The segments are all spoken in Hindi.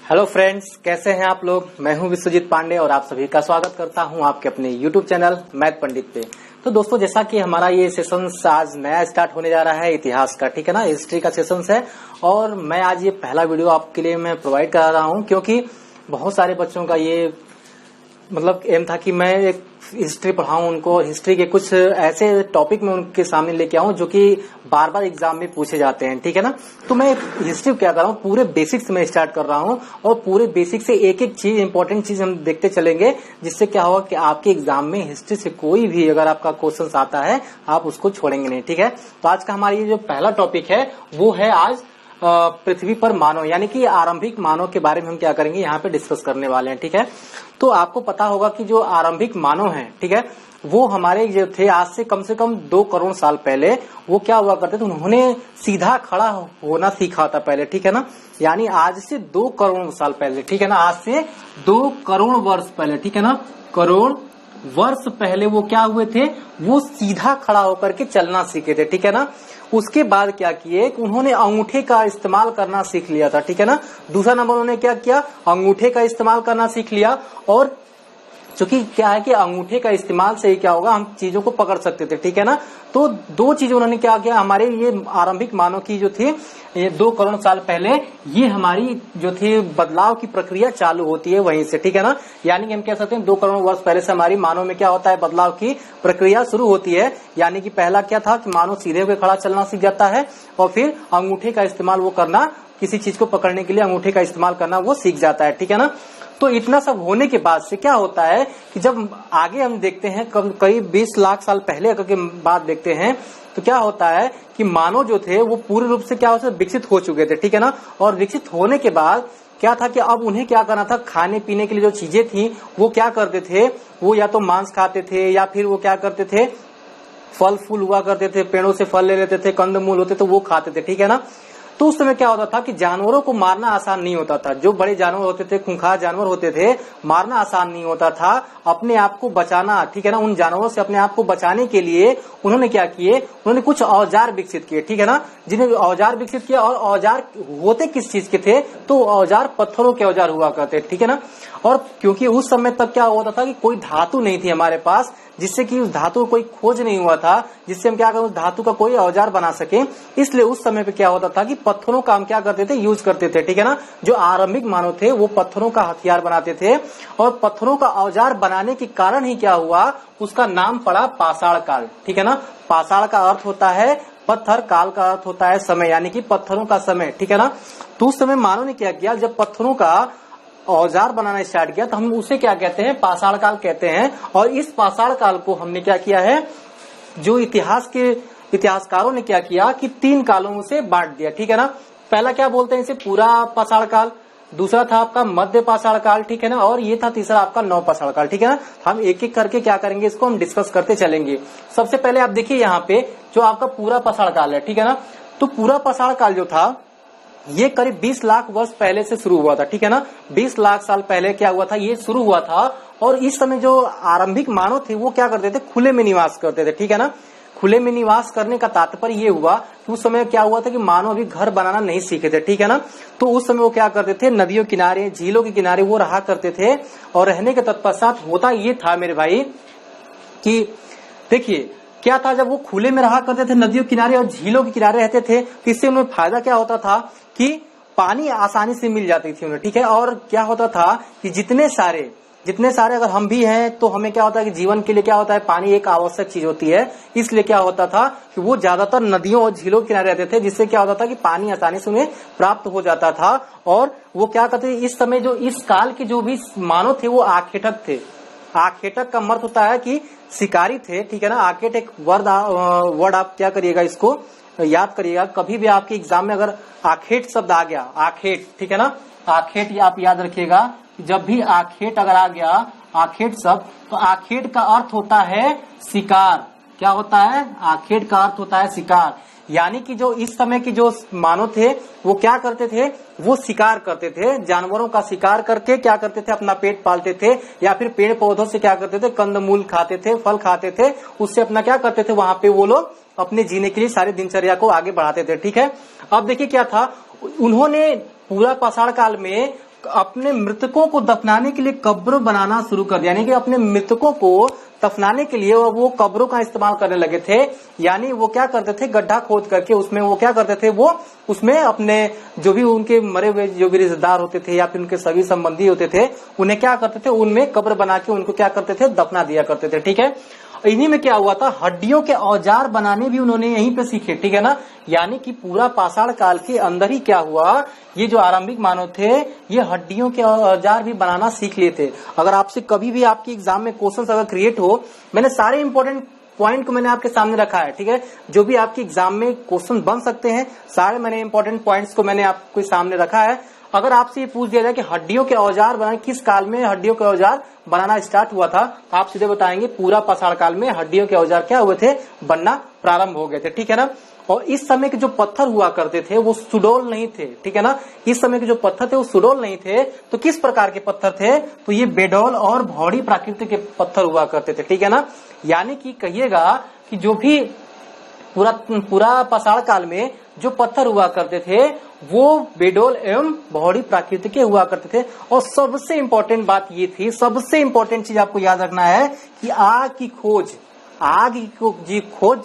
हेलो फ्रेंड्स, कैसे हैं आप लोग। मैं हूं विश्वजीत पांडे और आप सभी का स्वागत करता हूं आपके अपने यूट्यूब चैनल मैथ पंडित पे। तो दोस्तों, जैसा कि हमारा ये सेशन आज नया स्टार्ट होने जा रहा है इतिहास का, ठीक है ना, हिस्ट्री का सेशन है। और मैं आज ये पहला वीडियो आपके लिए मैं प्रोवाइड करा रहा हूं क्योंकि बहुत सारे बच्चों का ये मतलब एम था कि मैं एक हिस्ट्री पढ़ाऊं उनको, हिस्ट्री के कुछ ऐसे टॉपिक में उनके सामने लेके आऊं जो कि बार बार एग्जाम में पूछे जाते हैं, ठीक है ना। तो मैं हिस्ट्री क्या कर रहा हूं, पूरे बेसिक से मैं स्टार्ट कर रहा हूं और पूरे बेसिक से एक एक चीज, इंपॉर्टेंट चीज हम देखते चलेंगे, जिससे क्या होगा कि आपके एग्जाम में हिस्ट्री से कोई भी अगर आपका क्वेश्चन आता है आप उसको छोड़ेंगे नहीं, ठीक है। तो आज का हमारा ये जो पहला टॉपिक है वो है आज पृथ्वी पर मानव, यानी कि आरंभिक मानव के बारे में हम क्या करेंगे यहाँ पे डिस्कस करने वाले हैं, ठीक है। तो आपको पता होगा कि जो आरंभिक मानव हैं, ठीक है, वो हमारे जो थे आज से कम 2 करोड़ साल पहले वो क्या हुआ करते थे, उन्होंने सीधा खड़ा होना सीखा था पहले, ठीक है ना। यानी आज से 2 करोड़ साल पहले, ठीक है ना, आज से 2 करोड़ वर्ष पहले, ठीक है ना, करोड़ वर्ष पहले वो क्या हुए थे, वो सीधा खड़ा होकर के चलना सीखे थे, ठीक है ना। उसके बाद क्या किए, उन्होंने अंगूठे का इस्तेमाल करना सीख लिया था, ठीक है ना। दूसरा नंबर उन्होंने क्या किया, अंगूठे का इस्तेमाल करना सीख लिया। और चूंकि क्या है कि अंगूठे का इस्तेमाल से ही क्या होगा, हम चीजों को पकड़ सकते थे, ठीक है ना। तो 2 चीजें उन्होंने क्या किया, हमारे ये आरंभिक मानव की जो थी ये 2 करोड़ साल पहले, ये हमारी जो थी बदलाव की प्रक्रिया चालू होती है वहीं से, ठीक है ना। यानी कि हम कह सकते हैं 2 करोड़ वर्ष पहले से हमारी मानव में क्या होता है, बदलाव की प्रक्रिया शुरू होती है। यानी कि पहला क्या था कि मानव सीधे होकर खड़ा चलना सीख जाता है और फिर अंगूठे का इस्तेमाल वो करना, किसी चीज को पकड़ने के लिए अंगूठे का इस्तेमाल करना वो सीख जाता है, ठीक है ना। तो इतना सब होने के बाद से क्या होता है कि जब आगे हम देखते हैं करीब 20 लाख साल पहले के बाद देखते हैं तो क्या होता है कि मानव जो थे वो पूर्ण रूप से क्या होता है, विकसित हो चुके थे, ठीक है ना। और विकसित होने के बाद क्या था कि अब उन्हें क्या करना था, खाने पीने के लिए जो चीजें थी वो क्या करते थे, वो या तो मांस खाते थे या फिर वो क्या करते थे, फल फूल हुआ करते थे, पेड़ों से फल ले लेते थे, कंदमूल होते तो वो खाते थे, ठीक है ना। तो उस समय क्या होता था कि जानवरों को मारना आसान नहीं होता था। जो बड़े जानवर होते थे, खूंखार जानवर होते थे, मारना आसान नहीं होता था। अपने आप को बचाना, ठीक है ना, उन जानवरों से अपने आप को बचाने के लिए उन्होंने क्या किए, उन्होंने कुछ औजार विकसित किए, ठीक है ना। जिन्हें औजार विकसित किया, और औजार होते किस चीज के थे, तो औजार पत्थरों के औजार हुआ करते, ठीक है ना। और क्योंकि उस समय तक क्या होता था कि कोई धातु नहीं थी हमारे पास, जिससे कि उस धातु को कोई खोज नहीं हुआ था जिससे हम क्या करें, उस धातु का कोई औजार बना सके। इसलिए उस समय पे क्या होता था कि पत्थरों का हम क्या करते थे, यूज करते थे, ठीक है ना। जो आरंभिक मानव थे वो पत्थरों का हथियार बनाते थे और पत्थरों का औजार बनाने के कारण ही क्या हुआ, उसका नाम पड़ा पाषाण काल, ठीक है ना। पाषाण का अर्थ होता है पत्थर, काल का अर्थ होता है समय, यानी कि पत्थरों का समय, ठीक है ना। तो उस समय मानव ने क्या किया, जब पत्थरों का औजार बनाना स्टार्ट किया तो हम उसे क्या कहते हैं, पाषाण काल कहते हैं। और इस पाषाण काल को हमने क्या किया है, जो इतिहास के इतिहासकारों ने क्या किया कि 3 कालों से बांट दिया, ठीक है ना। पहला क्या बोलते हैं इसे, पूरा पाषाण काल। दूसरा था आपका मध्य पाषाण काल, ठीक है ना। और ये था तीसरा आपका नव पाषाण काल, ठीक है ना। हम एक एक करके क्या करेंगे, इसको हम डिस्कस करते चलेंगे। सबसे पहले आप देखिए यहाँ पे जो आपका पूरा पाषाण काल है, ठीक है ना। तो पूरा पाषाण काल जो था ये करीब 20 लाख वर्ष पहले से शुरू हुआ था, ठीक है ना। 20 लाख साल पहले क्या हुआ था, ये शुरू हुआ था। और इस समय जो आरंभिक मानव थे वो क्या करते थे, खुले में निवास करते थे, ठीक है ना। खुले में निवास करने का तात्पर्य ये हुआ कि उस समय क्या हुआ था कि मानव अभी घर बनाना नहीं सीखे थे, ठीक है ना। तो उस समय वो क्या करते थे, नदियों किनारे, झीलों के किनारे वो रहा करते थे। और रहने के तत्पश्चात होता ये था मेरे भाई कि देखिए क्या था, जब वो खुले में रहा करते थे, नदियों किनारे और झीलों के किनारे रहते थे, तो इससे उन्हें फायदा क्या होता था कि पानी आसानी से मिल जाती थी उन्हें, ठीक है। और क्या होता था कि जितने सारे अगर हम भी हैं तो हमें क्या होता है कि जीवन के लिए क्या होता है, पानी एक आवश्यक चीज होती है। इसलिए क्या होता था कि वो ज्यादातर नदियों और झीलों के किनारे रहते थे, जिससे क्या होता था कि पानी आसानी से उन्हें प्राप्त हो जाता था। और वो क्या करते थे, इस समय जो इस काल के जो भी मानव थे वो आखेटक थे। आखेटक का अर्थ होता है कि शिकारी थे, ठीक है ना। आखेट एक वर्ड आप क्या करिएगा, इसको याद करिएगा। कभी भी आपके एग्जाम में अगर आखेट शब्द आ गया, आखेट, ठीक है ना, आखेट आप याद रखिएगा। जब भी आखेट अगर आ गया, आखेट शब्द, तो आखेट का अर्थ होता है शिकार। क्या होता है, आखेट का अर्थ होता है शिकार। यानी कि जो इस समय के जो मानव थे वो क्या करते थे, वो शिकार करते थे, जानवरों का शिकार करके क्या करते थे, अपना पेट पालते थे। या फिर पेड़ पौधों से क्या करते थे, कंदमूल खाते थे, फल खाते थे, उससे अपना क्या करते थे, वहां पे वो लोग अपने जीने के लिए सारी दिनचर्या को आगे बढ़ाते थे, ठीक है। अब देखिए क्या था, उन्होंने पूरा पाषाण काल में अपने मृतकों को दफनाने के लिए कब्र बनाना शुरू कर दिया, यानी कि अपने मृतकों को दफनाने के लिए वो कब्रों का इस्तेमाल करने लगे थे। यानी वो क्या करते थे, गड्ढा खोद करके उसमें वो क्या करते थे, वो उसमें अपने जो भी उनके मरे हुए जो भी रिश्तेदार होते थे या फिर उनके सभी संबंधी होते थे, उन्हें क्या करते थे, उनमें कब्र बना के उनको क्या करते थे, दफना दिया करते थे। ठीक है, इन्हीं में क्या हुआ था, हड्डियों के औजार बनाने भी उन्होंने यहीं पे सीखे। ठीक है ना, यानी कि पूरा पाषाण काल के अंदर ही क्या हुआ, ये जो आरंभिक मानव थे ये हड्डियों के औजार भी बनाना सीख लिए थे। अगर आपसे कभी भी आपकी एग्जाम में क्वेश्चन अगर क्रिएट हो, मैंने सारे इंपॉर्टेंट पॉइंट को मैंने आपके सामने रखा है। ठीक है, जो भी आपकी एग्जाम में क्वेश्चन बन सकते हैं सारे मैंने इंपॉर्टेंट पॉइंट्स को मैंने आपके सामने रखा है। अगर आपसे ये पूछ दिया जाए कि हड्डियों के औजार बनाने किस काल में हड्डियों के औजार बनाना स्टार्ट हुआ था, आप सीधे बताएंगे पूरा पाषाण काल में हड्डियों के औजार क्या हुए थे, बनना प्रारंभ हो गए थे। ठीक है ना, और इस समय के जो पत्थर हुआ करते थे वो सुडौल नहीं थे। ठीक है ना, इस समय के जो पत्थर थे वो सुडौल नहीं थे, तो किस प्रकार के पत्थर थे, तो ये बेडौल और भौड़ी प्राकृतिक के पत्थर हुआ करते थे। ठीक है ना, यानी कि कहिएगा कि जो भी पूरा पाषाण काल में जो पत्थर हुआ करते थे वो बेडौल एवं भौड़ी प्राकृतिक के हुआ करते थे। और सबसे इंपॉर्टेंट बात ये थी, सबसे इंपॉर्टेंट चीज आपको याद रखना है कि आग की खोज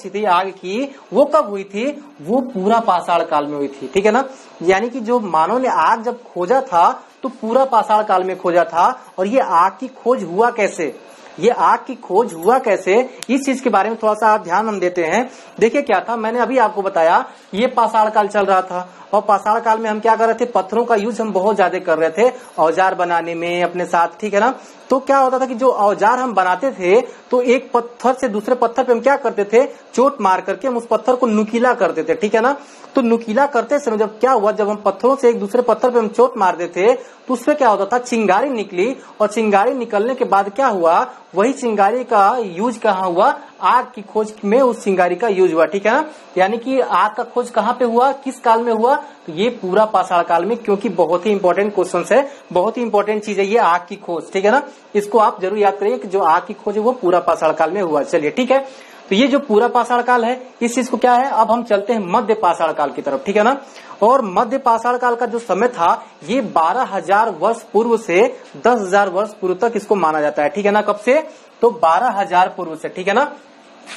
थी आग की, वो कब हुई थी, वो पूरा पाषाण काल में हुई थी। ठीक है ना, यानी कि जो मानव ने आग जब खोजा था तो पूरा पाषाण काल में खोजा था। और ये आग की खोज हुआ कैसे, ये आग की खोज हुआ कैसे, इस चीज के बारे में थोड़ा सा आप ध्यान हम देते हैं। देखिए क्या था, मैंने अभी आपको बताया ये पाषाण काल चल रहा था और पाषाण काल में हम क्या कर रहे थे, पत्थरों का यूज हम बहुत ज्यादा कर रहे थे औजार बनाने में अपने साथ। ठीक है ना, तो क्या होता था कि जो औजार हम बनाते थे तो एक पत्थर से दूसरे पत्थर पे हम क्या करते थे, चोट मार करके हम उस पत्थर को नुकीला करते थे। ठीक है ना, तो नुकीला करते समय जब क्या हुआ, जब हम पत्थरों से एक दूसरे पत्थर पे हम चोट मार देते तो उसमें क्या होता था, चिंगारी निकली। और चिंगारी निकलने के बाद क्या हुआ, वही चिंगारी का यूज कहाँ हुआ, आग की खोज में उस चिंगारी का यूज हुआ। ठीक है ना, यानी कि आग का खोज कहाँ पे हुआ, किस काल में हुआ, तो ये पूरा पाषाण काल में, क्योंकि बहुत ही इंपॉर्टेंट क्वेश्चन है, बहुत ही इंपॉर्टेंट चीज है ये आग की खोज। ठीक है ना, इसको आप जरूर याद करिए कि जो आग की खोज है वो पूरा पाषाण काल में हुआ। चलिए ठीक है, तो ये जो पूरा पाषाण काल है इस चीज को क्या है, अब हम चलते हैं मध्य पाषाण काल की तरफ। ठीक है ना, और मध्य पाषाण काल का जो समय था ये 12,000 वर्ष पूर्व से 10,000 वर्ष पूर्व तक इसको माना जाता है। ठीक है ना, कब से, तो 12,000 पूर्व से। ठीक है ना,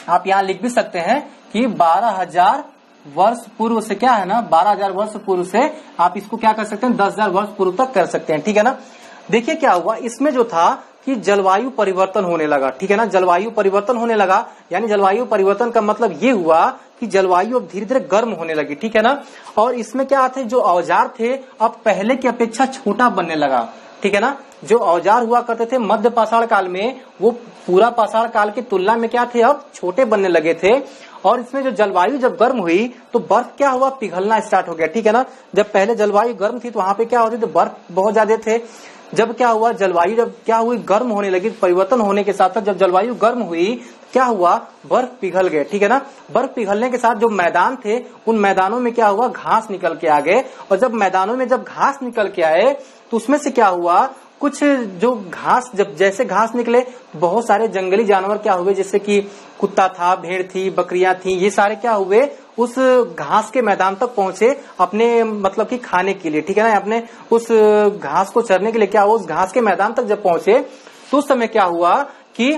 आप यहाँ लिख भी सकते हैं कि 12,000 वर्ष पूर्व से क्या है ना, 12,000 वर्ष पूर्व से आप इसको क्या कर सकते हैं, 10,000 वर्ष पूर्व तक कर सकते हैं। ठीक है ना, देखिए क्या हुआ, इसमें जो था कि जलवायु परिवर्तन होने लगा। ठीक है ना, जलवायु परिवर्तन होने लगा, यानी जलवायु परिवर्तन का मतलब ये हुआ कि जलवायु अब धीरे धीरे गर्म होने लगी। ठीक है ना, और इसमें क्या थे, जो औजार थे अब पहले की अपेक्षा छोटा बनने लगा। ठीक है ना, जो औजार हुआ करते थे मध्य पाषाण काल में वो पूरा पाषाण काल की तुलना में क्या थे, अब छोटे बनने लगे थे। और इसमें जो जलवायु जब गर्म हुई तो बर्फ क्या हुआ, पिघलना स्टार्ट हो गया। ठीक है ना, जब पहले जलवायु गर्म थी तो वहां पे क्या होती थी, बर्फ बहुत ज्यादा थे। जब क्या हुआ, जलवायु जब क्या हुई, गर्म होने लगी, परिवर्तन होने के साथ साथ जब जलवायु गर्म हुई क्या हुआ, बर्फ पिघल गए। ठीक है ना, बर्फ पिघलने के साथ जो मैदान थे उन मैदानों में क्या हुआ, घास निकल के आ गए। और जब मैदानों में जब घास निकल के आए तो उसमें से क्या हुआ, कुछ जो घास, जब जैसे घास निकले बहुत सारे जंगली जानवर क्या हुए, जैसे कि कुत्ता था, भेड़ थी, बकरियां थी, ये सारे क्या हुए, उस घास के मैदान तक पहुंचे अपने मतलब कि खाने के लिए। ठीक है ना, अपने उस घास को चरने के लिए क्या हुआ, उस घास के मैदान तक जब पहुंचे तो उस समय क्या हुआ कि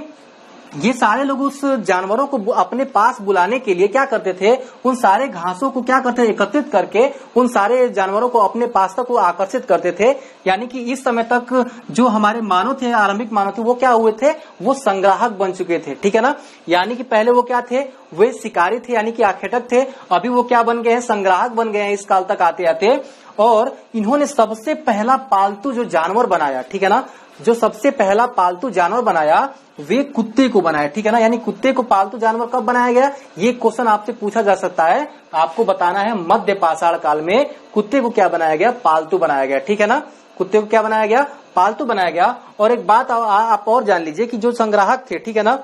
ये सारे लोग उस जानवरों को अपने पास बुलाने के लिए क्या करते थे, उन सारे घासों को क्या करते थे, एकत्रित करके उन सारे जानवरों को अपने पास तक वो आकर्षित करते थे। यानी कि इस समय तक जो हमारे मानव थे, आरंभिक मानव थे, वो क्या हुए थे, वो संग्राहक बन चुके थे। ठीक है ना, यानी कि पहले वो क्या थे, वे शिकारी थे यानी कि आखेटक थे, अभी वो क्या बन गए हैं, संग्राहक बन गए हैं इस काल तक आते आते। और इन्होंने सबसे पहला पालतू जो जानवर बनाया, ठीक है ना, जो सबसे पहला पालतू जानवर बनाया वे कुत्ते को बनाया। ठीक है ना, यानी कुत्ते को पालतू जानवर कब बनाया गया, ये क्वेश्चन आपसे पूछा जा सकता है। आपको बताना है मध्य पाषाण काल में कुत्ते को क्या बनाया गया, पालतू बनाया गया। ठीक है ना, कुत्ते को क्या बनाया गया, पालतू बनाया गया। और एक बात आप और जान लीजिए कि जो संग्राहक थे, ठीक है ना,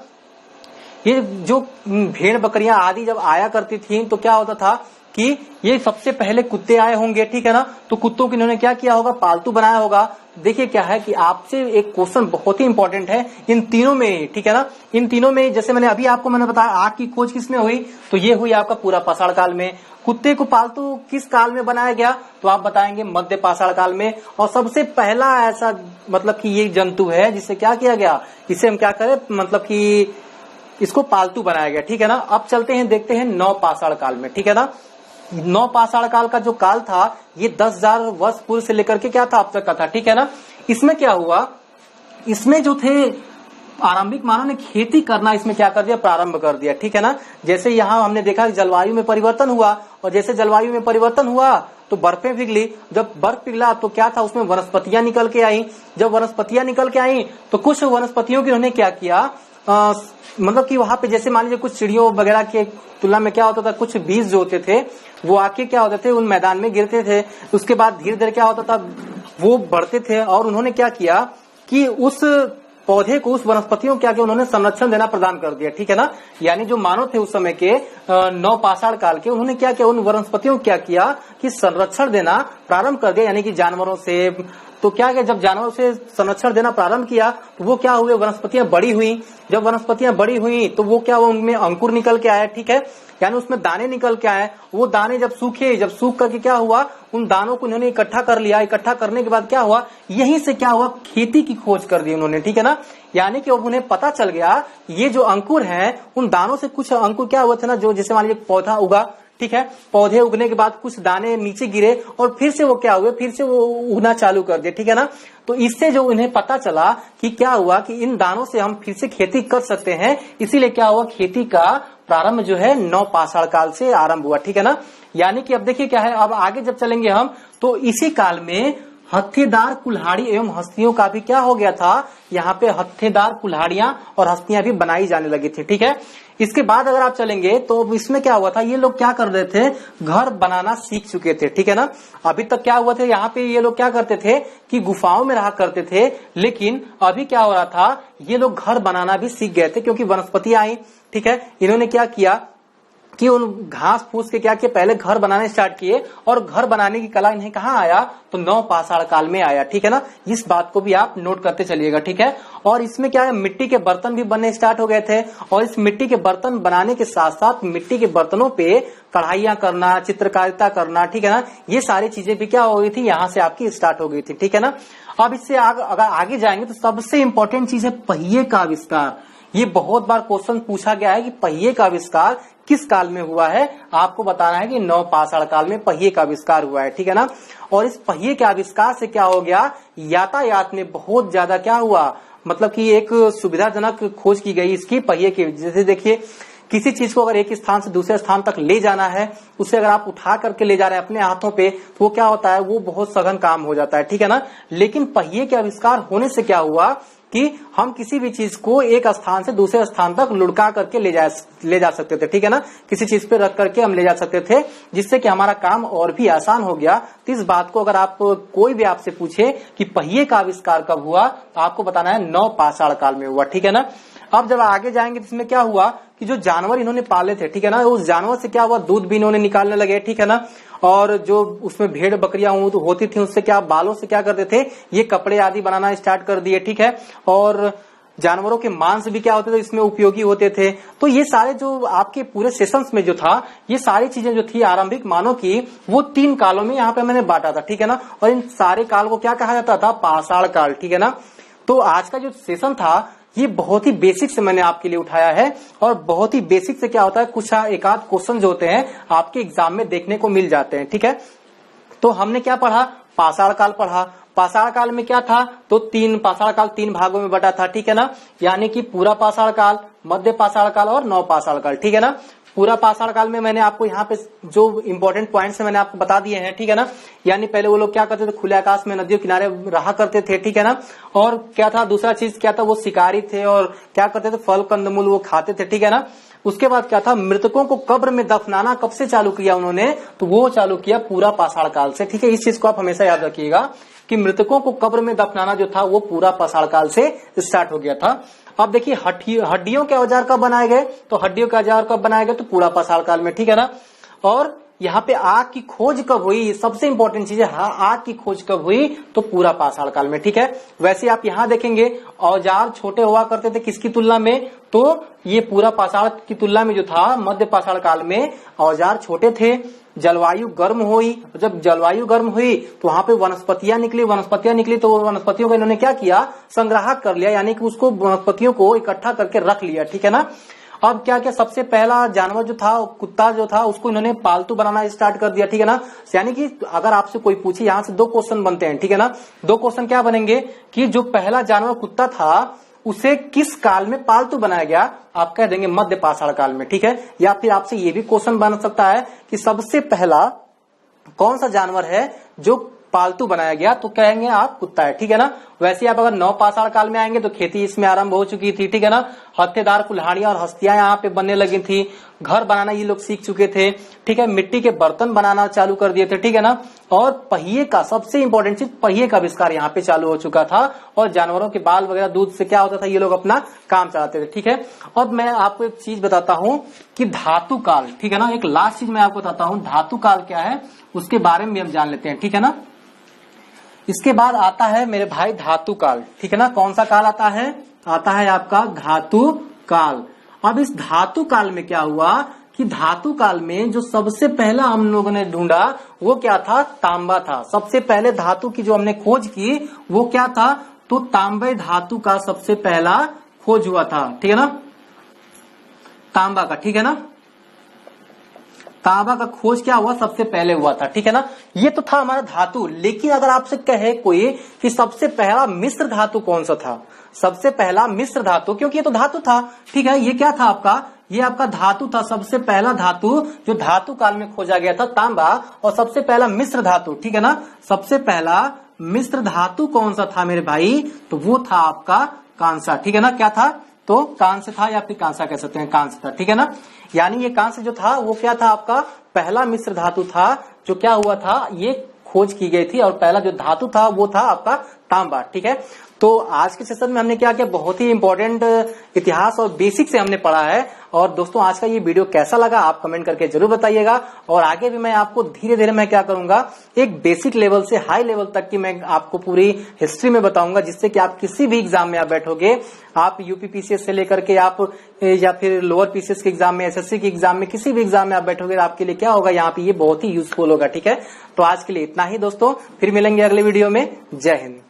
ये जो भेड़ बकरियां आदि जब आया करती थी तो क्या होता था कि ये सबसे पहले कुत्ते आए होंगे, ठीक है ना। तो कुत्तों को इन्होंने क्या किया होगा, पालतू बनाया होगा। देखिए क्या है कि आपसे एक क्वेश्चन बहुत ही इंपॉर्टेंट है इन तीनों में, ठीक है ना। इन तीनों में जैसे मैंने बताया आग की खोज किसमें हुई, तो ये हुई आपका पूरा पाषाण काल में। कुत्ते को पालतू किस काल में बनाया गया, तो आप बताएंगे मध्य पाषाण काल में। और सबसे पहला ऐसा मतलब कि ये जंतु है जिसे क्या किया गया, इसे हम क्या करें, मतलब कि इसको पालतू बनाया गया, ठीक है ना। अब चलते हैं, देखते हैं नव पाषाण काल में, ठीक है ना। नव पाषाण काल का जो काल था ये 10,000 वर्ष पूर्व से लेकर के क्या था अब तक का था, ठीक है ना। इसमें क्या हुआ, इसमें जो थे आरंभिक मानव ने खेती करना इसमें क्या कर दिया, प्रारंभ कर दिया, ठीक है ना। जैसे यहाँ हमने देखा कि जलवायु में परिवर्तन हुआ, और जैसे जलवायु में परिवर्तन हुआ तो बर्फें पिघली। जब बर्फ पिघला तो क्या था, उसमें वनस्पतियां निकल के आई। जब वनस्पतियां निकल के आई तो कुछ वनस्पतियों की उन्होंने क्या किया, मतलब कि वहां पे जैसे मान लीजिए कुछ चिड़ियों वगैरह के तुलना में क्या होता था, कुछ बीज जो होते थे वो आके क्या होते थे, उन मैदान में गिरते थे। उसके बाद धीरे धीरे क्या होता था, वो बढ़ते थे। और उन्होंने क्या किया कि उस पौधे को, उस वनस्पतियों क्या किया, उन्होंने संरक्षण देना प्रदान कर दिया, ठीक है ना। यानी जो मानव थे उस समय के नव पाषाण काल के, उन्होंने क्या किया, उन वनस्पतियों को क्या किया कि संरक्षण देना प्रारंभ कर दिया, यानी कि जानवरों से। तो क्या किया, जब जानवरों से संरक्षण देना प्रारंभ किया तो वो क्या हुए, वनस्पतियां बड़ी हुई। जब वनस्पतियां बड़ी हुई तो वो क्या हुआ, उनमें अंकुर निकल के आया, ठीक है, यानी उसमें दाने निकल के आए। वो दाने जब सूखे, जब सूख करके क्या हुआ, उन दानों को इन्होंने इकट्ठा कर लिया। इकट्ठा करने के बाद क्या हुआ, यहीं से क्या हुआ, खेती की खोज कर दी उन्होंने, ठीक है ना। यानी कि अब उन्हें पता चल गया ये जो अंकुर है, उन दानों से कुछ अंकुर क्या हुआ थे ना, जो जैसे मान लीजिए पौधा उगा, ठीक है, पौधे उगने के बाद कुछ दाने नीचे गिरे और फिर से वो क्या हुए, फिर से वो उगना चालू कर दिए, ठीक है ना। तो इससे जो उन्हें पता चला कि क्या हुआ कि इन दानों से हम फिर से खेती कर सकते हैं, इसीलिए क्या हुआ, खेती का प्रारंभ जो है नव पाषाण काल से आरंभ हुआ, ठीक है ना। यानी कि अब देखिए क्या है, अब आगे जब चलेंगे हम तो इसी काल में हत्थेदार कुल्हाड़ी एवं हस्तियों का भी क्या हो गया था, यहाँ पे हत्थेदार कुल्हाड़ियां और हस्तियां भी बनाई जाने लगी थी, ठीक है। इसके बाद अगर आप चलेंगे तो इसमें क्या हुआ था, ये लोग क्या कर रहे थे, घर बनाना सीख चुके थे, ठीक है ना। अभी तक क्या हुआ था, यहाँ पे ये लोग क्या करते थे कि गुफाओं में रहा करते थे, लेकिन अभी क्या हो रहा था, ये लोग घर बनाना भी सीख गए थे क्योंकि वनस्पति आई, ठीक है। इन्होंने क्या किया कि उन घास फूस के क्या किए, पहले घर बनाने स्टार्ट किए। और घर बनाने की कला इन्हें कहाँ आया, तो नव पाषाण काल में आया, ठीक है ना। इस बात को भी आप नोट करते चलिएगा, ठीक है। और इसमें क्या है, मिट्टी के बर्तन भी बनने स्टार्ट हो गए थे। और इस मिट्टी के बर्तन बनाने के साथ साथ मिट्टी के बर्तनों पे कढ़ाइयां करना, चित्रकारिता करना, ठीक है ना, ये सारी चीजें भी क्या हो गई थी, यहाँ से आपकी स्टार्ट हो गई थी, ठीक है ना। अब इससे अगर आगे जाएंगे तो सबसे इंपॉर्टेंट चीज है पहिए का आविष्कार। ये बहुत बार क्वेश्चन पूछा गया है कि पहिए का आविष्कार किस काल में हुआ है, आपको बताना है कि नव पाषाण काल में पहिए का आविष्कार हुआ है, ठीक है ना। और इस पहिए के आविष्कार से क्या हो गया, यातायात में बहुत ज्यादा क्या हुआ, मतलब कि एक सुविधाजनक खोज की गई इसकी पहिए की। जैसे देखिए किसी चीज को अगर एक स्थान से दूसरे स्थान तक ले जाना है, उसे अगर आप उठा करके ले जा रहे हैं अपने हाथों पे, तो वो क्या होता है, वो बहुत सघन काम हो जाता है, ठीक है ना। लेकिन पहिए के आविष्कार होने से क्या हुआ कि हम किसी भी चीज को एक स्थान से दूसरे स्थान तक लुढ़का करके ले जा सकते थे, ठीक है ना। किसी चीज पे रख करके हम ले जा सकते थे, जिससे कि हमारा काम और भी आसान हो गया। तो इस बात को अगर आप कोई भी आपसे पूछे कि पहिए का आविष्कार कब हुआ, तो आपको बताना है नव पाषाण काल में हुआ, ठीक है ना। अब जब आगे जाएंगे तो इसमें क्या हुआ कि जो जानवर इन्होंने पाले थे, ठीक है ना, उस जानवर से क्या हुआ, दूध भी इन्होंने निकालने लगे, ठीक है ना। और जो उसमें भेड़ बकरियां होती थी, उससे क्या बालों से क्या करते थे, ये कपड़े आदि बनाना स्टार्ट कर दिए, ठीक है। और जानवरों के मांस भी क्या होते थे, इसमें उपयोगी होते थे। तो ये सारे जो आपके पूरे सेशंस में जो था, ये सारी चीजें जो थी आरंभिक मानव की, वो 3 कालों में यहाँ पे मैंने बांटा था, ठीक है ना। और इन सारे काल को क्या कहा जाता था, पाषाण काल, ठीक है ना। तो आज का जो सेशन था ये बहुत ही बेसिक से मैंने आपके लिए उठाया है। और बहुत ही बेसिक से क्या होता है, कुछ एक आध क्वेश्चन जो होते हैं आपके एग्जाम में देखने को मिल जाते हैं, ठीक है। तो हमने क्या पढ़ा, पाषाण काल पढ़ा। पाषाण काल में क्या था, तो पाषाण काल 3 भागों में बटा था, ठीक है ना। यानी कि पूरा पाषाण काल, मध्य पाषाण काल और नव पाषाण काल, ठीक है ना। पूरा पाषाण काल में मैंने आपको यहाँ पे जो इंपॉर्टेंट पॉइंट्स है मैंने आपको बता दिए हैं, ठीक है ना। यानी पहले वो लोग क्या करते थे, खुले आकाश में नदियों किनारे रहा करते थे, ठीक है ना। और क्या था, दूसरा चीज क्या था, वो शिकारी थे और क्या करते थे, फल कंदमूल वो खाते थे, ठीक है ना। उसके बाद क्या था, मृतकों को कब्र में दफनाना कब से चालू किया उन्होंने, तो वो चालू किया पूरा पाषाण काल से, ठीक है। इस चीज को आप हमेशा याद रखिएगा कि मृतकों को कब्र में दफनाना जो था वो पूरा पाषाण काल से स्टार्ट हो गया था। अब देखिए हड्डियों के औजार कब बनाए गए, तो हड्डियों के औजार कब बनाए गए, तो पूरा पाषाण काल में, ठीक है ना। और यहाँ पे आग की खोज कब हुई, सबसे इंपॉर्टेंट चीज है आग की खोज कब हुई, तो पूरा पाषाण काल में। ठीक है, वैसे आप यहाँ देखेंगे औजार छोटे हुआ करते थे किसकी तुलना में, तो ये पूरा पाषाण की तुलना में जो था मध्य पाषाण काल में औजार छोटे थे। जलवायु गर्म हुई, जब जलवायु गर्म हुई तो वहां पे वनस्पतियां निकली तो वनस्पतियों को इन्होंने क्या किया, संग्रह कर लिया, यानी कि उसको वनस्पतियों को इकट्ठा करके रख लिया। ठीक है ना। अब क्या क्या सबसे पहला जानवर जो था, कुत्ता जो था, उसको इन्होंने पालतू बनाना स्टार्ट कर दिया। ठीक है ना। यानी कि अगर आपसे कोई पूछे, यहाँ से 2 क्वेश्चन बनते हैं। ठीक है ना। 2 क्वेश्चन क्या बनेंगे कि जो पहला जानवर कुत्ता था उसे किस काल में पालतू बनाया गया, आप कह देंगे मध्य पाषाण काल में। ठीक है। या फिर आपसे ये भी क्वेश्चन बन सकता है कि सबसे पहला कौन सा जानवर है जो पालतू बनाया गया, तो कहेंगे आप कुत्ता है। ठीक है ना। वैसे आप अगर 9 पाषाण काल में आएंगे तो खेती इसमें आरंभ हो चुकी थी। ठीक है ना। हत्थेदार कुल्हाड़ियां और हस्तियां यहाँ पे बनने लगी थी, घर बनाना ये लोग सीख चुके थे। ठीक है, मिट्टी के बर्तन बनाना चालू कर दिए थे। ठीक है ना। और पहिए का, सबसे इंपॉर्टेंट चीज, पहिए का आविष्कार यहाँ पे चालू हो चुका था, और जानवरों के बाल वगैरह दूध से क्या होता था, ये लोग अपना काम चलाते थे। ठीक है। अब मैं आपको एक चीज बताता हूँ कि धातु काल, ठीक है ना, एक लास्ट चीज मैं आपको बताता हूँ, धातु काल क्या है उसके बारे में भी हम जान लेते हैं। ठीक है ना। इसके बाद आता है मेरे भाई धातु काल। ठीक है ना। कौन सा काल आता है आपका धातु काल। अब इस धातु काल में क्या हुआ कि धातु काल में जो सबसे पहला हम लोगों ने ढूंढा वो क्या था, तांबा था। सबसे पहले धातु की जो हमने खोज की वो क्या था, तो तांबे धातु का सबसे पहला खोज हुआ था। ठीक है ना, तांबा का। ठीक है ना, तांबा का खोज क्या हुआ, सबसे पहले हुआ था। ठीक है ना। ये तो था हमारा धातु। लेकिन अगर आपसे कहे कोई कि सबसे पहला मिश्र धातु कौन सा था, सबसे पहला मिश्र धातु, क्योंकि ये तो धातु था। ठीक है, ये क्या था आपका, ये आपका धातु था। सबसे पहला धातु जो धातु काल में खोजा गया था तांबा, और सबसे पहला मिश्र धातु, ठीक है ना, सबसे पहला मिश्र धातु कौन सा था मेरे भाई, तो वो था आपका कांसा। ठीक है ना। क्या था, तो कांस्य था, या फिर कांसा कह सकते हैं, कांस्य था। ठीक है ना। यानी ये कांस्य जो था वो क्या था, आपका पहला मिश्र धातु था जो क्या हुआ था, ये खोज की गई थी, और पहला जो धातु था वो था आपका तांबा। ठीक है। तो आज के सेशन में हमने क्या किया, बहुत ही इंपॉर्टेंट इतिहास और बेसिक से हमने पढ़ा है। और दोस्तों आज का ये वीडियो कैसा लगा आप कमेंट करके जरूर बताइएगा। और आगे भी मैं आपको धीरे धीरे मैं क्या करूंगा, एक बेसिक लेवल से हाई लेवल तक की मैं आपको पूरी हिस्ट्री में बताऊंगा, जिससे कि आप किसी भी एग्जाम में आप बैठोगे, आप यूपीपीसीएस से लेकर के आप या फिर लोअर पीसीएस के एग्जाम में, एसएससी के एग्जाम में, किसी भी एग्जाम में आप बैठोगे आपके लिए क्या होगा, यहाँ पे ये बहुत ही यूजफुल होगा। ठीक है। तो आज के लिए इतना ही दोस्तों, फिर मिलेंगे अगले वीडियो में। जय हिंद।